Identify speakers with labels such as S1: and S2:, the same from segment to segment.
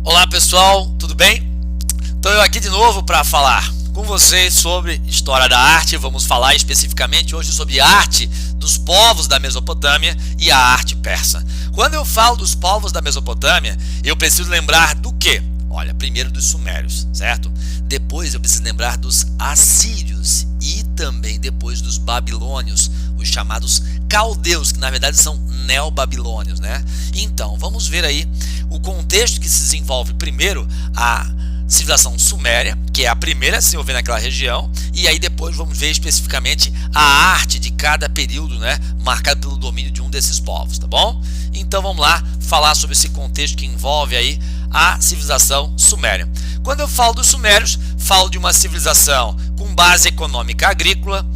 S1: Olá pessoal, tudo bem? Estou eu aqui de novo para falar com vocês sobre história da arte. Vamos falar especificamente hoje sobre a arte dos povos da Mesopotâmia e a arte persa. Quando eu falo dos povos da Mesopotâmia, eu preciso lembrar do quê? Olha, primeiro dos sumérios, certo? Depois eu preciso lembrar dos assírios e também depois dos babilônios, os chamados caldeus, que na verdade são neobabilônios, né? Então, vamos ver aí o contexto que se desenvolve primeiro a civilização suméria, que é a primeira a se desenvolver naquela região, e aí depois vamos ver especificamente a arte de cada período, né, marcado pelo domínio de um desses povos, tá bom? Então vamos lá falar sobre esse contexto que envolve aí a civilização suméria. Quando eu falo dos sumérios, falo de uma civilização com base econômica agrícola,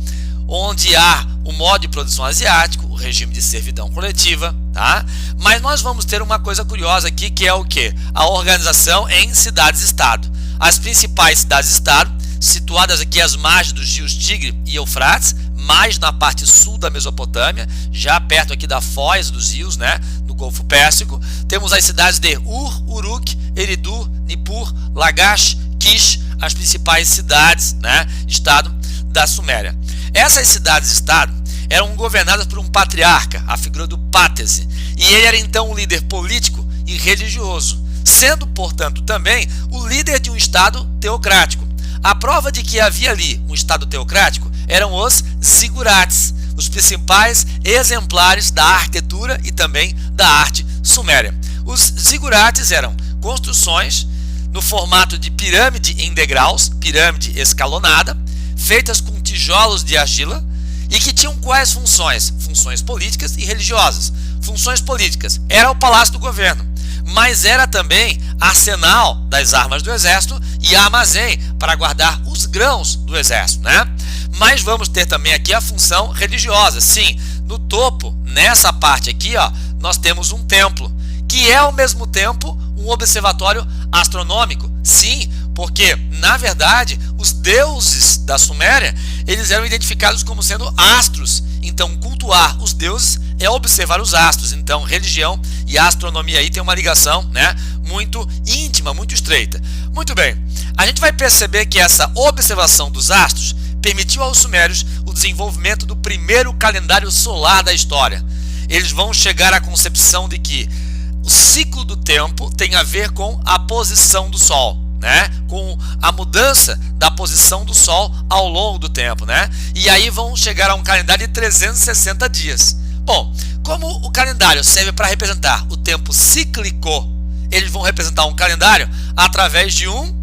S1: onde há o modo de produção asiático, o regime de servidão coletiva, tá? Mas nós vamos ter uma coisa curiosa aqui, que é o quê? A organização em cidades-estado. As principais cidades-estado, situadas aqui às margens dos rios Tigre e Eufrates, mais na parte sul da Mesopotâmia, já perto aqui da foz dos rios, né, no Golfo Pérsico. Temos as cidades de Ur, Uruk, Eridu, Nippur, Lagash, Kish, as principais cidades, né, estado da Suméria. Essas cidades-estado eram governadas por um patriarca, a figura do Pátese, e ele era então um líder político e religioso, sendo, portanto, também o líder de um estado teocrático. A prova de que havia ali um estado teocrático eram os zigurates, os principais exemplares da arquitetura e também da arte suméria. Os zigurates eram construções no formato de pirâmide em degraus, pirâmide escalonada, feitas com tijolos de argila e que tinham quais funções? Funções políticas e religiosas. Funções políticas era o palácio do governo, mas era também arsenal das armas do exército e armazém para guardar os grãos do exército, né? Mas vamos ter também aqui a função religiosa. Sim, no topo, nessa parte aqui, ó, nós temos um templo, que é ao mesmo tempo um observatório astronômico. Sim, porque, na verdade, os deuses da Suméria, eles eram identificados como sendo astros. Então, cultuar os deuses é observar os astros. Então, religião e astronomia aí tem uma ligação, né, muito íntima, muito estreita. Muito bem, a gente vai perceber que essa observação dos astros permitiu aos sumérios o desenvolvimento do primeiro calendário solar da história. Eles vão chegar à concepção de que o ciclo do tempo tem a ver com a posição do Sol, né? Com a mudança da posição do Sol ao longo do tempo, né? E aí vão chegar a um calendário de 360 dias. Bom, como o calendário serve para representar o tempo cíclico, eles vão representar um calendário através de um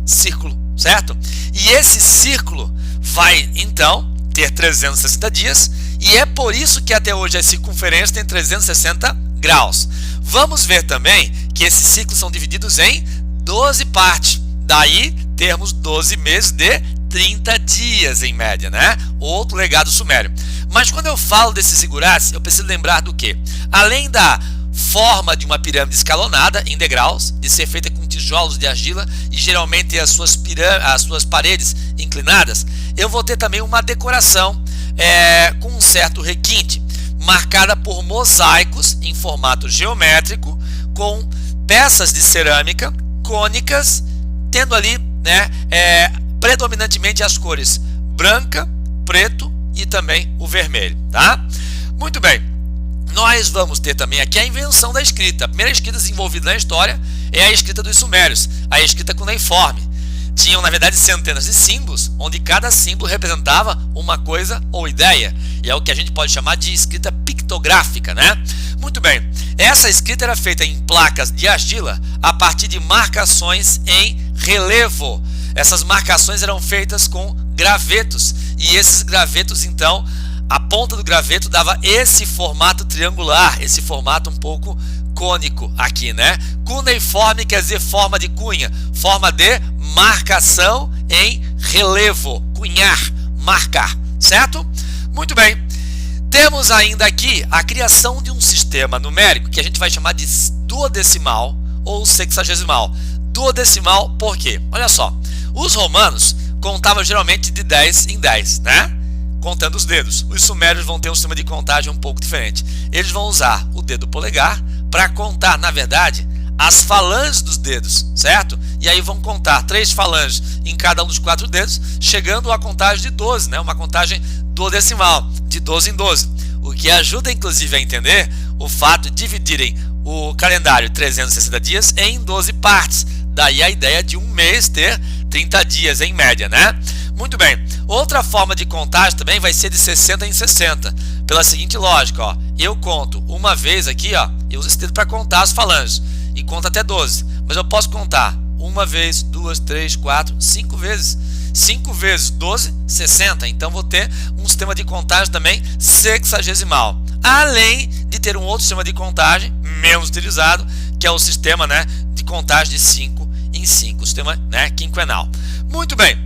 S1: círculo, certo? E esse círculo vai então ter 360 dias, e é por isso que até hoje a circunferência tem 360 graus. Vamos ver também que esses ciclos são divididos em 12 partes, daí termos 12 meses de 30 dias em média, né? Outro legado sumério. Mas quando eu falo desses zigurates, eu preciso lembrar do que? Além da forma de uma pirâmide escalonada em degraus, de ser feita com tijolos de argila e geralmente as suas paredes inclinadas, eu vou ter também uma decoração com um certo requinte, marcada por mosaicos em formato geométrico, com peças de cerâmica cônicas, tendo ali, né, predominantemente as cores branca, preto e também o vermelho, tá? Muito bem. Nós vamos ter também aqui a invenção da escrita. A primeira escrita desenvolvida na história é a escrita dos sumérios, a escrita cuneiforme. Tinham, na verdade, centenas de símbolos, onde cada símbolo representava uma coisa ou ideia. E é o que a gente pode chamar de escrita pictográfica, né? Muito bem. Essa escrita era feita em placas de argila a partir de marcações em relevo. Essas marcações eram feitas com gravetos. E esses gravetos, então, a ponta do graveto dava esse formato triangular, esse formato um pouco cônico aqui, né? Cuneiforme quer dizer forma de cunha, forma de marcação em relevo, cunhar, marcar, certo? Muito bem. Temos ainda aqui a criação de um sistema numérico que a gente vai chamar de duodecimal ou sexagesimal. Duodecimal por quê? Olha só, os romanos contavam geralmente de 10 em 10, né? Contando os dedos. Os sumérios vão ter um sistema de contagem um pouco diferente. Eles vão usar o dedo polegar para contar, na verdade, as falanges dos dedos, certo? E aí vão contar 3 falanges em cada um dos 4 dedos, chegando à contagem de 12, né? Uma contagem duodecimal, de 12 em 12. O que ajuda inclusive a entender o fato de dividirem o calendário 360 dias em 12 partes. Daí a ideia de um mês ter 30 dias em média, né? Muito bem. Outra forma de contagem também vai ser de 60 em 60. Pela seguinte lógica, ó. Eu conto uma vez aqui, ó. Eu uso esse dedo para contar as falanges. E conto até 12. Mas eu posso contar uma vez, 2, 3, 4, 5 vezes. 5 vezes 12, 60. Então vou ter um sistema de contagem também sexagesimal. Além de ter um outro sistema de contagem menos utilizado, que é o sistema, né, de contagem de 5 em 5, o sistema, né, quinquenal. Muito bem.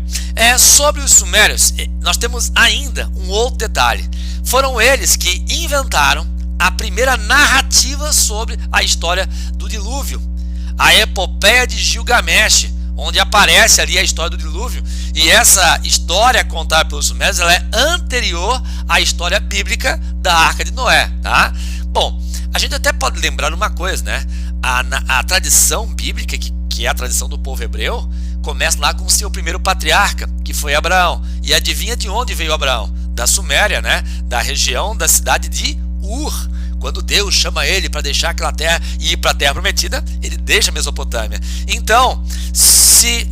S1: Sobre os sumérios, nós temos ainda um outro detalhe. Foram eles que inventaram a primeira narrativa sobre a história do dilúvio, a epopeia de Gilgamesh, onde aparece ali a história do dilúvio. E essa história contada pelos sumérios, ela é anterior à história bíblica da Arca de Noé, tá? Bom, a gente até pode lembrar uma coisa, né? A tradição bíblica, que é a tradição do povo hebreu, começa lá com o seu primeiro patriarca, que foi Abraão. E adivinha de onde veio Abraão? Da Suméria, né? Da região da cidade de Ur. Quando Deus chama ele para deixar aquela terra e ir para a terra prometida, ele deixa a Mesopotâmia. Então, se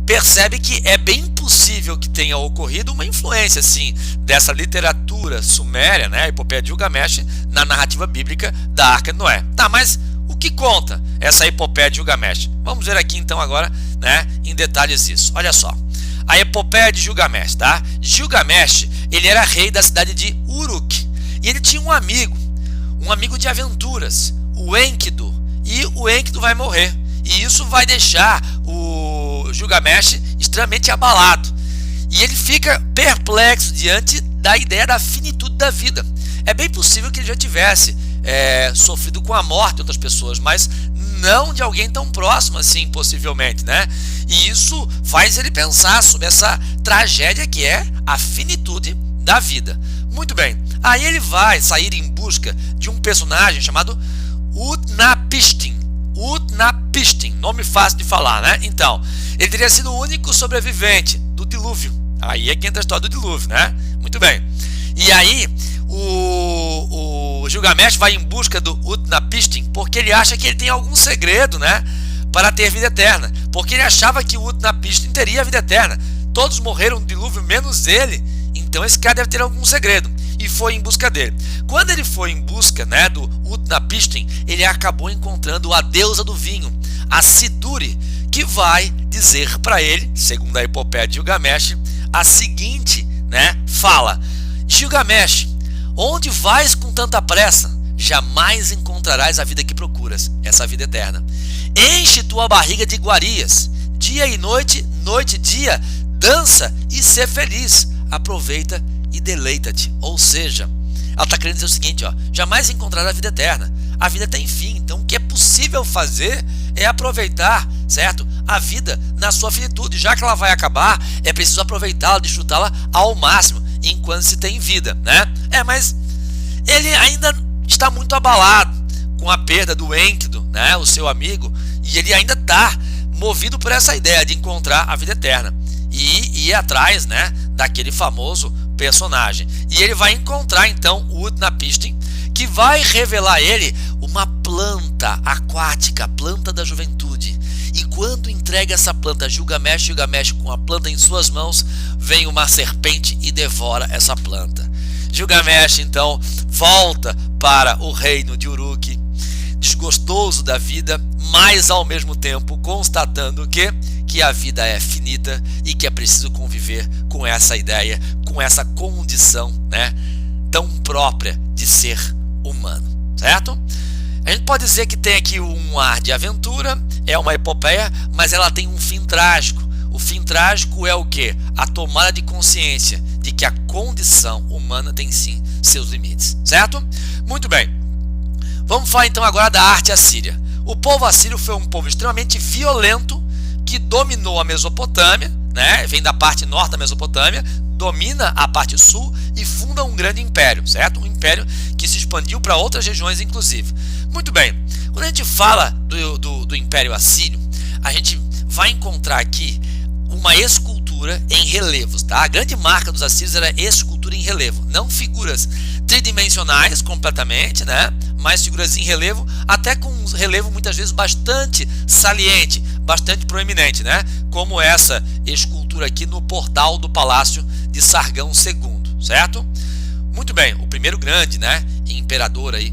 S1: percebe que é bem possível que tenha ocorrido uma influência, assim, dessa literatura suméria, né, a epopeia de Gilgamesh, na narrativa bíblica da Arca de Noé. Tá, mas o que conta essa epopeia de Gilgamesh? Vamos ver aqui então agora, né, em detalhes isso. Olha só, a epopeia de Gilgamesh, tá? Gilgamesh, ele era rei da cidade de Uruk. E ele tinha um amigo de aventuras, o Enkidu, e o Enkidu vai morrer. E isso vai deixar o Gilgamesh extremamente abalado. E ele fica perplexo diante da ideia da finitude da vida. É bem possível que ele já tivesse sofrido com a morte de outras pessoas, mas não de alguém tão próximo assim, possivelmente, né? E isso faz ele pensar sobre essa tragédia que é a finitude da vida. Muito bem, aí ele vai sair em busca de um personagem chamado Utnapishtim. Utnapishtim, nome fácil de falar, né? Então, ele teria sido o único sobrevivente do dilúvio. Aí é que entra a história do dilúvio, né? Muito bem. E aí, o Gilgamesh vai em busca do Utnapishtim porque ele acha que ele tem algum segredo, né? Para ter vida eterna. Porque ele achava que o Utnapishtim teria vida eterna. Todos morreram no dilúvio, menos ele. Então esse cara deve ter algum segredo. E foi em busca dele. Quando ele foi em busca, né, do Utnapishtim, ele acabou encontrando a deusa do vinho, a Siduri, que vai dizer para ele, segundo a epopeia de Gilgamesh, a seguinte, né, fala: Gilgamesh, onde vais com tanta pressa? Jamais encontrarás a vida que procuras, essa vida eterna. Enche tua barriga de iguarias, dia e noite, noite e dia, dança e ser feliz. Aproveita e deleita-te. Ou seja, ela está querendo dizer o seguinte, ó: jamais encontrará a vida eterna. A vida tem fim, então o que é possível fazer é aproveitar, certo? A vida na sua finitude. Já que ela vai acabar, é preciso aproveitá-la, desfrutá-la ao máximo, enquanto se tem vida, né? Mas ele ainda está muito abalado com a perda do Enkidu, né, o seu amigo, e ele ainda está movido por essa ideia de encontrar a vida eterna e ir atrás, né, daquele famoso personagem. E ele vai encontrar então o Utnapishtim, que vai revelar a ele uma planta aquática, a planta da juventude. E quando entrega essa planta a Gilgamesh, com a planta em suas mãos, vem uma serpente e devora essa planta. Gilgamesh então volta para o reino de Uruk, desgostoso da vida, mas ao mesmo tempo constatando que a vida é finita e que é preciso conviver com essa ideia, com essa condição, né, tão própria de ser humano, certo? A gente pode dizer que tem aqui um ar de aventura, é uma epopeia, mas ela tem um fim trágico. O fim trágico é o quê? A tomada de consciência de que a condição humana tem sim seus limites, certo? Muito bem. Vamos falar então agora da arte assíria. O povo assírio foi um povo extremamente violento que dominou a Mesopotâmia, né? Vem da parte norte da Mesopotâmia, domina a parte sul e funda um grande império, certo? Um império que se expandiu para outras regiões, inclusive. Muito bem, quando a gente fala do Império Assírio, a gente vai encontrar aqui uma escultura em relevos, tá? A grande marca dos assírios era escultura em relevo, não figuras tridimensionais completamente, né? Mas figuras em relevo, até com um relevo muitas vezes bastante saliente, bastante proeminente, né? Como essa escultura aqui no portal do Palácio de Sargão II, certo? Muito bem, o primeiro grande, né, imperador aí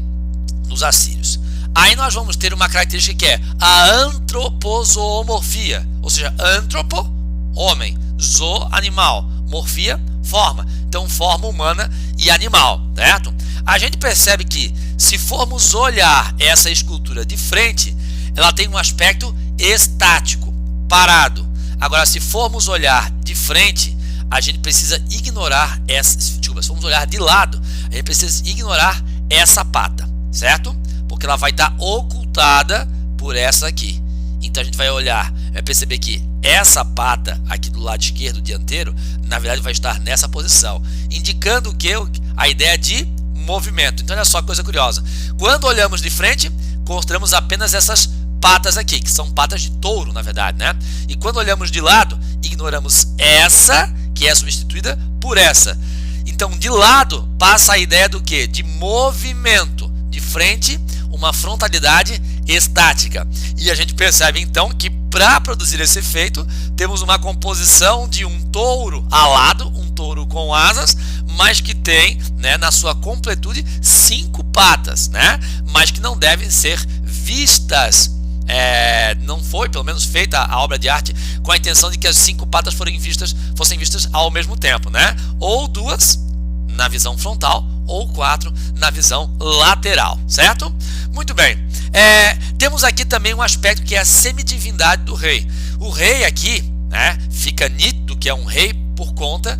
S1: dos assírios. Aí nós vamos ter uma característica que é a antropozoomorfia, ou seja, antropo, homem, zo, animal, morfia, forma. Então, forma humana e animal, certo? A gente percebe que, se formos olhar essa escultura de frente, ela tem um aspecto estático, parado. Agora, se formos olhar de frente, a gente precisa ignorar essa... Desculpa, se formos olhar de lado, a gente precisa ignorar essa pata, certo? Porque ela vai estar ocultada por essa aqui. Então a gente vai olhar, vai perceber que essa pata aqui do lado esquerdo dianteiro, na verdade vai estar nessa posição, indicando o que? A ideia de movimento. Então olha só que coisa curiosa. Quando olhamos de frente, mostramos apenas essas patas aqui, que são patas de touro, na verdade, né? E quando olhamos de lado, ignoramos essa, que é substituída por essa. Então, de lado, passa a ideia do que? De movimento. De frente, uma frontalidade estática. E a gente percebe, então, que para produzir esse efeito, temos uma composição de um touro alado, um touro com asas, mas que tem, né, na sua completude, 5 patas, né? Mas que não devem ser vistas. Não foi, pelo menos, feita a obra de arte com a intenção de que as 5 patas fossem vistas ao mesmo tempo, né? Ou 2 na visão frontal, ou 4 na visão lateral, certo? Muito bem. Temos aqui também um aspecto que é a semidivindade do rei. O rei aqui, né, fica nítido que é um rei por conta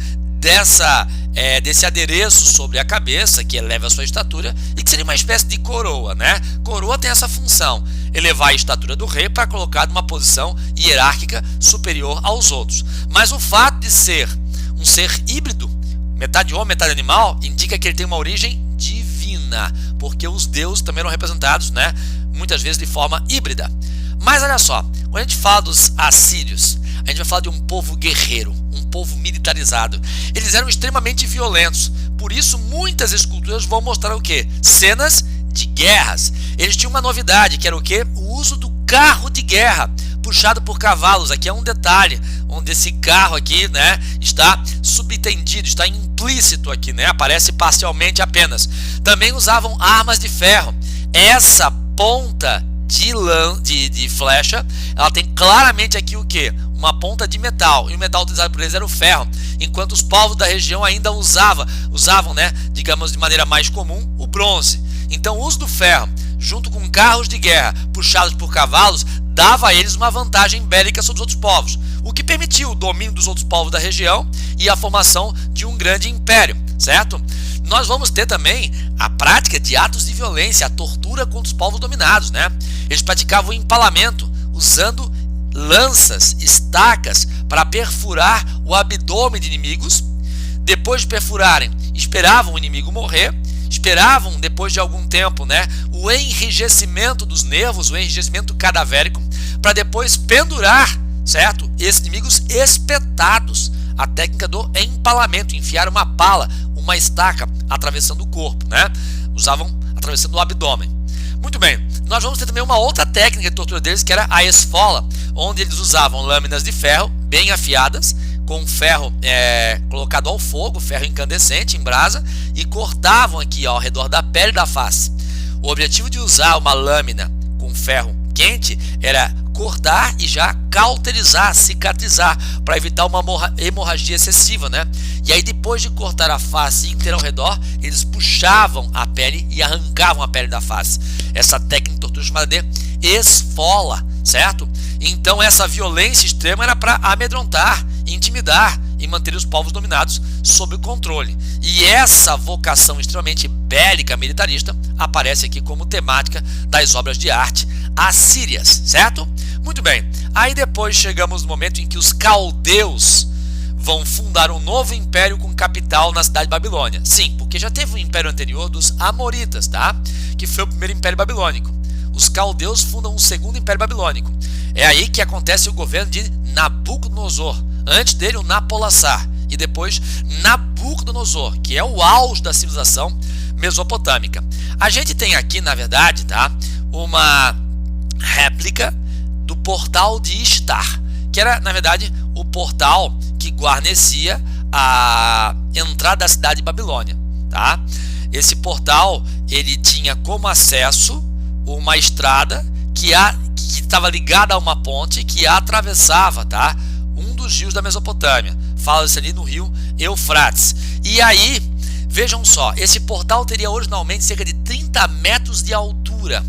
S1: desse adereço sobre a cabeça que eleva a sua estatura e que seria uma espécie de coroa, né? Coroa tem essa função, elevar a estatura do rei para colocar numa posição hierárquica superior aos outros. Mas o fato de ser um ser híbrido, metade homem, metade animal, indica que ele tem uma origem divina, porque os deuses também eram representados, né, muitas vezes de forma híbrida. Mas olha só, quando a gente fala dos assírios, a gente vai falar de um povo guerreiro, um povo militarizado. Eles eram extremamente violentos, por isso muitas esculturas vão mostrar o quê? Cenas de guerras. Eles tinham uma novidade, que era o quê? O uso do carro de guerra, puxado por cavalos. Aqui é um detalhe, onde esse carro aqui, né, está subtendido, está implícito aqui, né, aparece parcialmente apenas. Também usavam armas de ferro. Essa ponta de flecha, ela tem claramente aqui o que? Uma ponta de metal, e o metal utilizado por eles era o ferro, enquanto os povos da região ainda usavam, né, digamos de maneira mais comum, o bronze. Então o uso do ferro, junto com carros de guerra puxados por cavalos, dava a eles uma vantagem bélica sobre os outros povos, o que permitiu o domínio dos outros povos da região e a formação de um grande império, certo? Nós vamos ter também a prática de atos de violência, a tortura contra os povos dominados, né? Eles praticavam o empalamento, usando lanças, estacas, para perfurar o abdômen de inimigos. Depois de perfurarem, esperavam o inimigo morrer, esperavam, depois de algum tempo, né, o enrijecimento dos nervos, o enrijecimento cadavérico, para depois pendurar, certo, esses inimigos espetados. A técnica do empalamento, enfiar uma pala, uma estaca atravessando o corpo, né? Usavam atravessando o abdômen. Muito bem, nós vamos ter também uma outra técnica de tortura deles, que era a esfola, onde eles usavam lâminas de ferro bem afiadas, com ferro colocado ao fogo, ferro incandescente em brasa, e cortavam aqui, ó, ao redor da pele da face. O objetivo de usar uma lâmina com ferro quente era cortar e já cauterizar, cicatrizar, para evitar uma hemorragia excessiva, né? E aí, depois de cortar a face inteira ao redor, eles puxavam a pele e arrancavam a pele da face. Essa técnica de tortura chamada de esfola, certo? Então essa violência extrema era para amedrontar, intimidar e manter os povos dominados sob o controle. E essa vocação extremamente bélica, militarista, aparece aqui como temática das obras de arte assírias, certo? Muito bem, aí depois chegamos no momento em que os caldeus vão fundar um novo império com capital na cidade de Babilônia. Sim, porque já teve um império anterior dos amoritas, tá? Que foi o primeiro império babilônico. os caldeus fundam um segundo império babilônico. É aí que acontece o governo de Nabucodonosor. Antes dele, o Nabopolassar. E depois, Nabucodonosor, que é o auge da civilização mesopotâmica. A gente tem aqui, na verdade, tá, uma réplica do portal de Ishtar, que era, na verdade, o portal que guarnecia a entrada da cidade de Babilônia. Tá? Esse portal, ele tinha como acesso uma estrada que estava ligada a uma ponte que atravessava, tá, um dos rios da Mesopotâmia. Fala-se ali no rio Eufrates. E aí, vejam só, esse portal teria originalmente cerca de 30 metros de altura.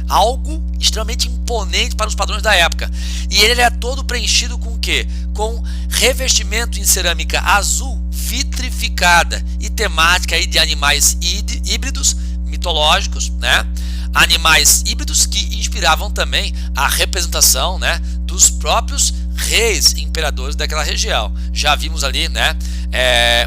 S1: Algo extremamente imponente para os padrões da época. E ele é todo preenchido com o quê? Com revestimento em cerâmica azul vitrificada e temática aí de animais híbridos mitológicos, né? Animais híbridos que inspiravam também a representação, né, dos próprios reis imperadores daquela região. Já vimos ali, né,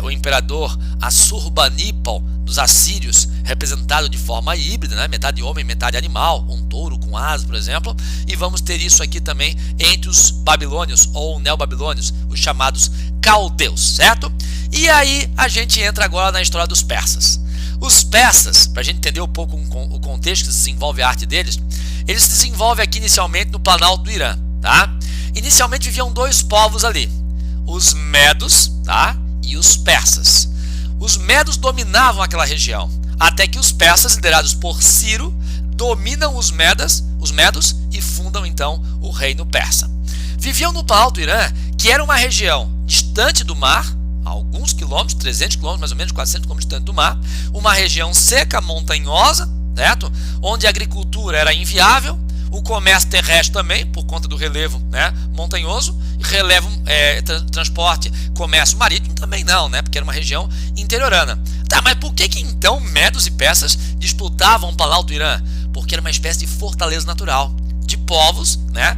S1: o imperador Assurbanipal dos assírios, representado de forma híbrida, né, metade homem, metade animal, um touro com asas, por exemplo. E vamos ter isso aqui também entre os babilônios ou neobabilônios, os chamados caldeus, certo? E aí a gente entra agora na história dos persas. Os persas, para a gente entender um pouco o contexto que se desenvolve a arte deles, eles se desenvolvem aqui inicialmente no Planalto do Irã, tá? Inicialmente viviam dois povos ali, os medos, tá, e os persas. Os medos dominavam aquela região, até que os persas, liderados por Ciro, dominam os medos e fundam então o reino persa. Viviam no Planalto do Irã, que era uma região distante do mar, alguns quilômetros, 300 quilômetros, mais ou menos 400 quilômetros distante do mar, uma região seca, montanhosa, certo? Onde a agricultura era inviável, o comércio terrestre também, por conta do relevo, né, montanhoso, relevo, transporte, comércio marítimo também não, né, porque era uma região interiorana. Tá, mas por que então medos e persas disputavam o Planalto do Irã? Porque era uma espécie de fortaleza natural de povos, né,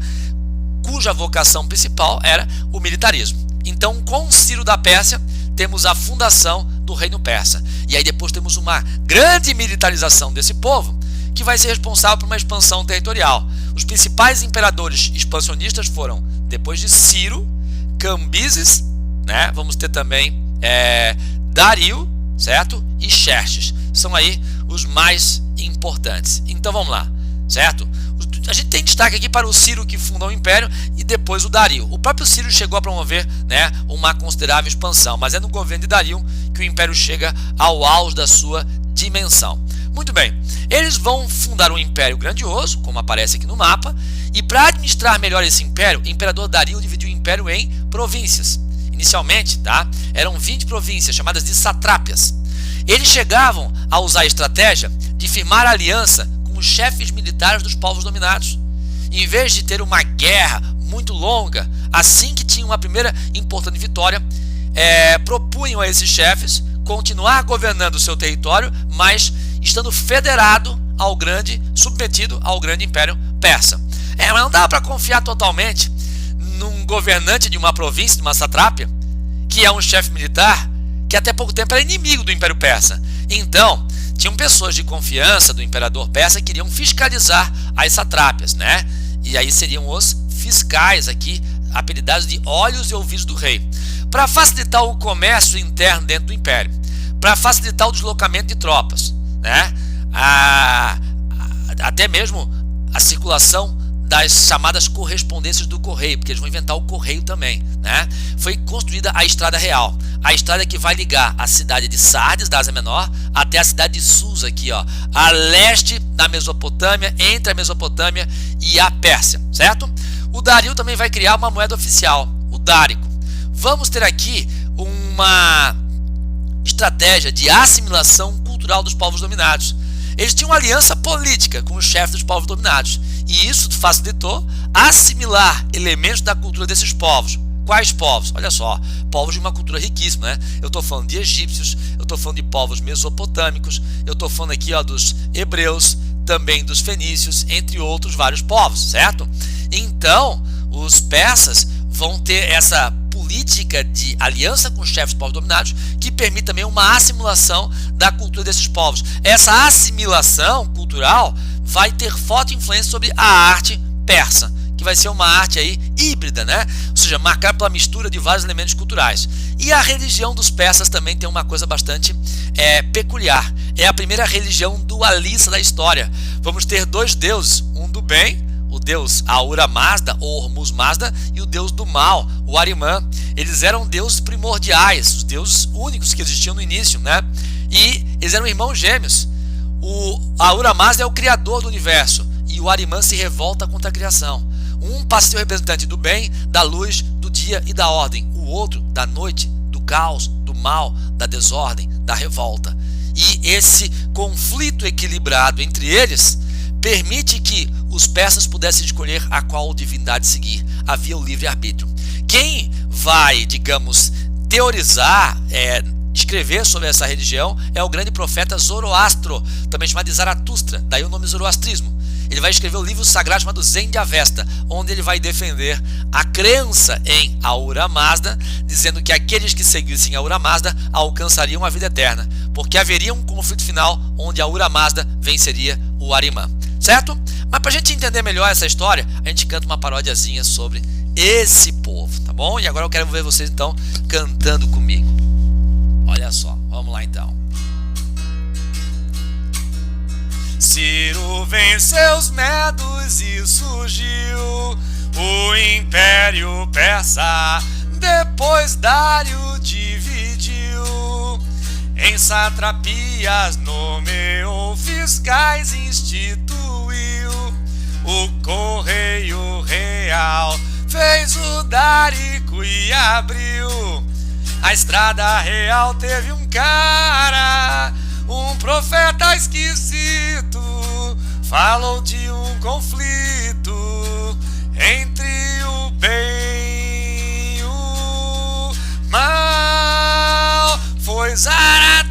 S1: cuja vocação principal era o militarismo. Então, com Ciro da Pérsia, temos a fundação do reino persa. E aí depois temos uma grande militarização desse povo, que vai ser responsável por uma expansão territorial. Os principais imperadores expansionistas foram, depois de Ciro, Cambises, né? Vamos ter também Dario, certo? E Xerxes. São aí os mais importantes. Então vamos lá, certo? A gente tem destaque aqui para o Ciro, que funda o império, e depois o Dario. O próprio Ciro chegou a promover, né, uma considerável expansão, mas é no governo de Dario que o império chega ao auge da sua dimensão. Muito bem, eles vão fundar um império grandioso, como aparece aqui no mapa, e para administrar melhor esse império, o imperador Dario dividiu o império em províncias. Inicialmente, tá, eram 20 províncias, chamadas de satrápias. Eles chegavam a usar a estratégia de firmar aliança com os chefes militares dos povos dominados. Em vez de ter uma guerra muito longa, assim que tinham uma primeira importante vitória, propunham a esses chefes continuar governando o seu território, mas estando federado ao submetido ao grande império persa. Mas não dá para confiar totalmente num governante de uma província, de uma satrápia, que é um chefe militar que até pouco tempo era inimigo do império persa. Então, tinham pessoas de confiança do imperador persa que queriam fiscalizar as satrápias, né? E aí seriam os fiscais aqui, apelidados de olhos e ouvidos do rei, para facilitar o comércio interno dentro do império, para facilitar o deslocamento de tropas, né? Até mesmo a circulação das chamadas correspondências do correio, porque eles vão inventar o correio também, né? Foi construída a Estrada Real, a estrada que vai ligar a cidade de Sardes, da Ásia Menor, até a cidade de Susa, aqui, ó, a leste da Mesopotâmia, entre a Mesopotâmia e a Pérsia, certo? O Dario também vai criar uma moeda oficial, o dárico. Vamos ter aqui uma estratégia de assimilação cultural dos povos dominados. Eles tinham uma aliança política com os chefes dos povos dominados, e isso facilitou assimilar elementos da cultura desses povos. Quais povos? Olha só, povos de uma cultura riquíssima, né? Eu estou falando de egípcios, eu estou falando de povos mesopotâmicos, eu estou falando aqui, ó, dos hebreus, também dos fenícios, entre outros vários povos, certo? Então, os persas vão ter essa política de aliança com os chefes dos povos dominados, que permite também uma assimilação da cultura desses povos. Essa assimilação cultural vai ter forte influência sobre a arte persa, que vai ser uma arte aí híbrida, né? Ou seja, marcada pela mistura de vários elementos culturais. E a religião dos persas também tem uma coisa bastante peculiar. É a primeira religião dualista da história. Vamos ter dois deuses, um do bem, o deus Ahura Mazda ou Hormuz Mazda, e o deus do mal, o Ahriman. Eles eram deuses primordiais, os deuses únicos que existiam no início, né? E eles eram irmãos gêmeos. O Ahura Mazda é o criador do universo e o Ahriman se revolta contra a criação. Um passa a ser o representante do bem, da luz, do dia e da ordem. O outro da noite, do caos, do mal, da desordem, da revolta. E esse conflito equilibrado entre eles permite que os persas pudessem escolher a qual divindade seguir. Havia o livre-arbítrio. Quem vai, digamos, teorizar, escrever sobre essa religião é o grande profeta Zoroastro, também chamado de Zaratustra, daí o nome zoroastrismo. Ele vai escrever o livro sagrado chamado Zen de Avesta, onde ele vai defender a crença em Ahura Mazda, dizendo que aqueles que seguissem Ahura Mazda alcançariam a vida eterna, porque haveria um conflito final onde Ahura Mazda venceria o Ahriman, certo? Mas para a gente entender melhor essa história, a gente canta uma paródiazinha sobre esse povo, tá bom? E agora eu quero ver vocês então cantando comigo. Olha só, vamos lá então. Ciro venceu os medos e surgiu o Império Persa. Depois Dário dividiu em satrapias, nomeou fiscais, instituiu o Correio Real, fez o Dárico e abriu a Estrada Real. Teve um cara, um profeta esquisito, falou de um conflito entre o bem e o mal. Foi Zaratustra,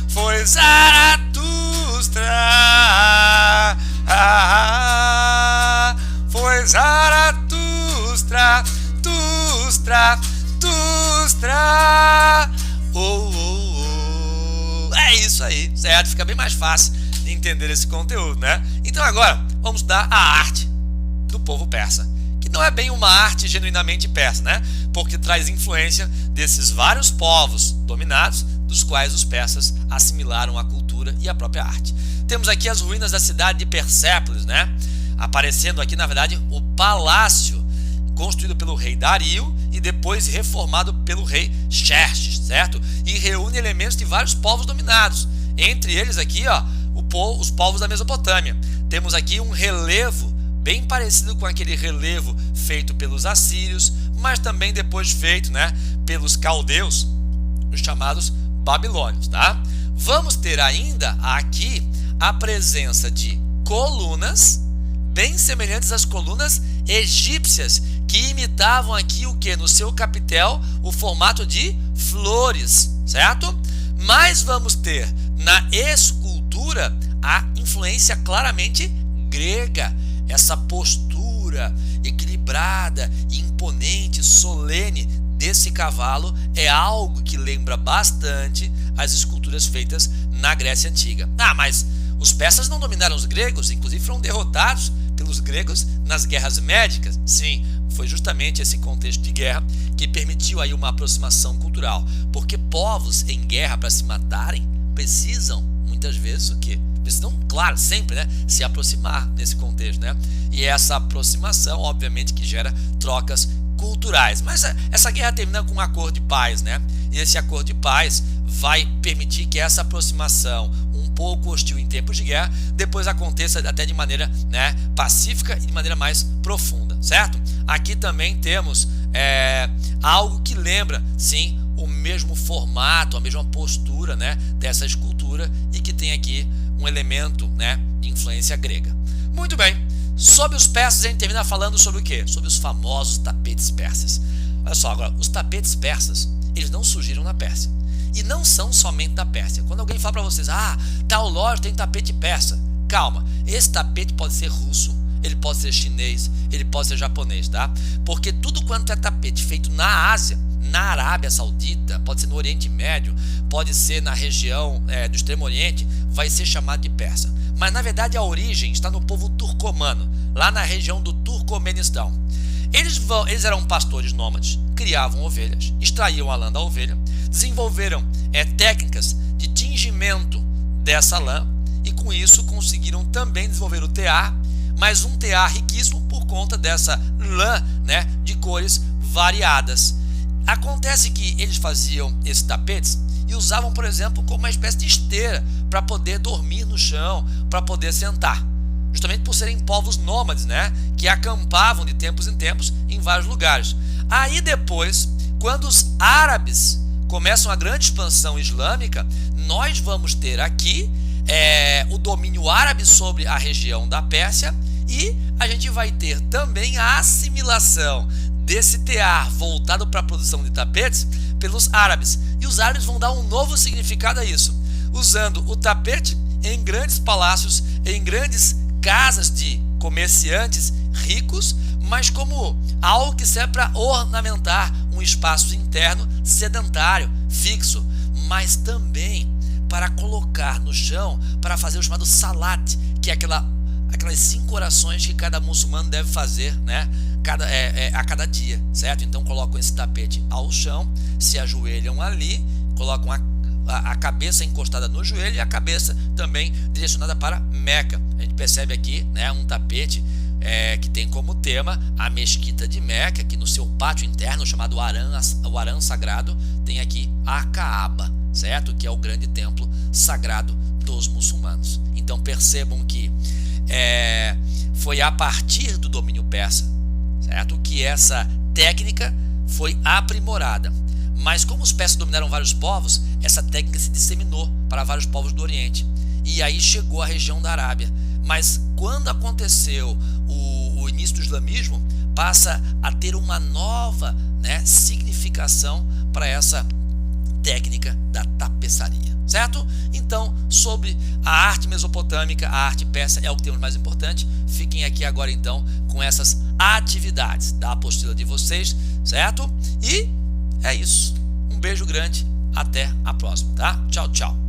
S1: foi Zaratustra, foi Zaratustra, É isso aí, certo? Fica bem mais fácil de entender esse conteúdo, né? Então agora vamos estudar a arte do povo persa, que não é bem uma arte genuinamente persa, né? Porque traz influência desses vários povos dominados, dos quais os persas assimilaram a cultura e a própria arte. Temos aqui as ruínas da cidade de Persépolis, né? Aparecendo aqui, na verdade, o palácio construído pelo rei Dario e depois reformado pelo rei Xerxes, certo? E reúne elementos de vários povos dominados. Entre eles aqui, ó, os povos da Mesopotâmia. Temos aqui um relevo bem parecido com aquele relevo feito pelos assírios, mas também depois feito, né, pelos caldeus, os chamados babilônios, tá? Vamos ter ainda aqui a presença de colunas bem semelhantes às colunas egípcias, que imitavam aqui o que? No seu capitel, o formato de flores, certo? Mas vamos ter na escultura a influência claramente grega, essa postura equilibrada, imponente, solene desse cavalo é algo que lembra bastante as esculturas feitas na Grécia Antiga. Ah, mas os persas não dominaram os gregos, inclusive foram derrotados pelos gregos nas guerras médicas. Sim, foi justamente esse contexto de guerra que permitiu aí uma aproximação cultural, porque povos em guerra para se matarem precisam muitas vezes o quê? Precisam, claro, sempre, né, se aproximar nesse contexto, né? E essa aproximação, obviamente, que gera trocas culturais. Mas essa guerra termina com um acordo de paz, né? E esse acordo de paz vai permitir que essa aproximação, um pouco hostil em tempos de guerra, depois aconteça até de maneira, né, pacífica e de maneira mais profunda, certo? Aqui também temos algo que lembra, sim, o mesmo formato, a mesma postura, né, dessa escultura, e que tem aqui um elemento, né, de influência grega. Muito bem, sobre os persas a gente termina falando sobre o quê? Sobre os famosos tapetes persas. Olha só, agora, os tapetes persas, eles não surgiram na Pérsia. E não são somente da Pérsia. Quando alguém fala para vocês, tal loja tem tapete persa, calma, esse tapete pode ser russo, ele pode ser chinês, ele pode ser japonês, tá? Porque tudo quanto é tapete feito na Ásia, na Arábia Saudita, pode ser no Oriente Médio, pode ser na região do Extremo Oriente, vai ser chamado de persa. Mas na verdade a origem está no povo turcomano, lá na região do Turcomenistão. Eles eram pastores nômades, criavam ovelhas, extraíam a lã da ovelha, desenvolveram técnicas de tingimento dessa lã e com isso conseguiram também desenvolver o tear, mas um tear riquíssimo por conta dessa lã, né, de cores variadas. Acontece que eles faziam esses tapetes e usavam, por exemplo, como uma espécie de esteira para poder dormir no chão, para poder sentar. Justamente por serem povos nômades, né, que acampavam de tempos em tempos em vários lugares. Aí depois, quando os árabes começam a grande expansão islâmica, nós vamos ter aqui o domínio árabe sobre a região da Pérsia e a gente vai ter também a assimilação desse tear voltado para a produção de tapetes pelos árabes. E os árabes vão dar um novo significado a isso, usando o tapete em grandes palácios, em grandes casas de comerciantes ricos, mas como algo que serve para ornamentar um espaço interno sedentário, fixo, mas também para colocar no chão, para fazer o chamado salat, que é aquelas 5 orações que cada muçulmano deve fazer, né, a cada dia, certo? Então colocam esse tapete ao chão, se ajoelham ali, colocam a cabeça encostada no joelho e a cabeça também direcionada para Meca. A gente percebe aqui, né, um tapete que tem como tema a mesquita de Meca, que no seu pátio interno, chamado o Harã Sagrado, tem aqui a Kaaba, certo? Que é o grande templo sagrado dos muçulmanos. Então percebam que foi a partir do domínio persa, certo, que essa técnica foi aprimorada. Mas como os persas dominaram vários povos, essa técnica se disseminou para vários povos do Oriente. E aí chegou à região da Arábia. Mas quando aconteceu o início do islamismo, passa a ter uma nova, né, significação para essa técnica da tapeçaria, certo? Então, sobre a arte mesopotâmica, a arte persa é o que temos mais importante. Fiquem aqui agora então com essas atividades da apostila de vocês, certo? E é isso. Um beijo grande, até a próxima, tá? Tchau, tchau.